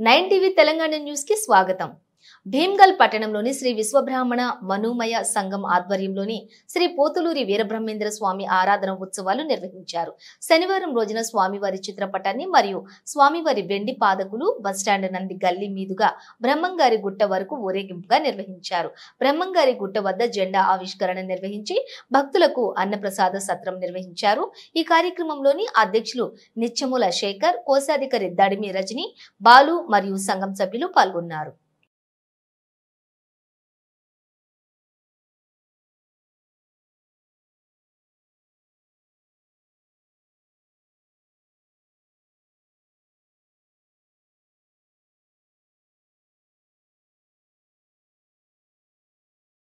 9 TV Telangana news కి స్వాగతం. భీమ్గల్ పట్టణంలోని శ్రీ విశ్వబ్రాహ్మణ మనుమయ సంఘం ఆధ్వర్యంలోని శ్రీ పోతులూరి వీరబ్రహ్మేంద్ర స్వామి ఆరాధన ఉత్సవాలు నిర్వహించారు. శనివారం రోజున స్వామివారి చిత్రపటాన్ని మరియు స్వామివారి వెండి పాదకులు బస్టాండ్ నంది గల్లీ మీదుగా బ్రహ్మంగారి గుట్ట వరకు ఊరేగింపుగా నిర్వహించారు. బ్రహ్మంగారి గుట్ట వద్ద జెండా ఆవిష్కరణ నిర్వహించి భక్తులకు అన్నప్రసాద సత్రం నిర్వహించారు. ఈ కార్యక్రమంలోని అధ్యక్షులు నిత్యముల శేఖర్, కోశాధికారి దడిమి రజని, బాలు మరియు సంఘం సభ్యులు పాల్గొన్నారు.